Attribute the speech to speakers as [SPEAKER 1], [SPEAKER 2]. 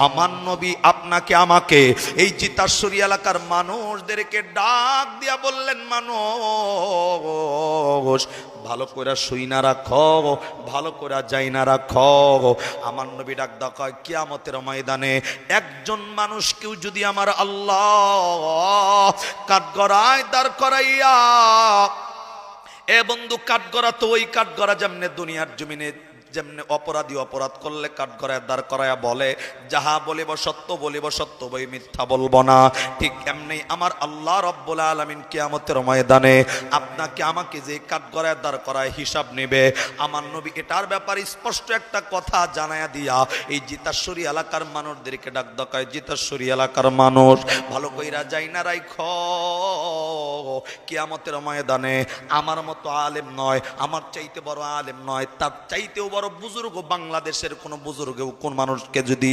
[SPEAKER 1] আমার নবী আপনাকে আমাকে এই জিতাশ্বরী এলাকার মানুষদেরকে ডাক দিয়া বললেন, মানুষ ভালো করে শুই না রাখো, ভালো করে যাই না রাখো। আমার নবী ডাক দেখায়, কিয়ামতের ময়দানে একজন মানুষ কেউ যদি আমার আল্লাহ কাঠগড়ায় দাঁড় করাইয়া, এ বন্ধু কাঠগড়া তো ওই কাঠগড়া যেমনে দুনিয়ার জমিনে যেমনে অপরাধী অপরাধ করলে কাঠগড়ায় দাঁড় করায়া বলে, যাহা বলিব সত্য বলিব, সত্য বই মিথ্যা বলবো না, ঠিক এমনি আমার আল্লাহ রব্বুল আলামিন কিয়ামতের ময়দানে আপনাকে আমাকে যে কাঠগড়ায় দাঁড় করায় হিসাব নেবে। আমার নবী এটার ব্যাপারে স্পষ্ট একটা কথা জানায়া দিয়া এই জিতাশ্বরী এলাকার মানুষদেরকে ডাক দেখায়, জিতাশ্বরী এলাকার মানুষ ভালো কইরা যাই না রাইখো, কিয়ামতের ময়দানে আমার মতো আলেম নয়, আমার চাইতে বড় আলেম নয়, তার চাইতেও বড় বুজুর্গ বাংলাদেশের কোন বুজুর্গ কোন মানুষকে যদি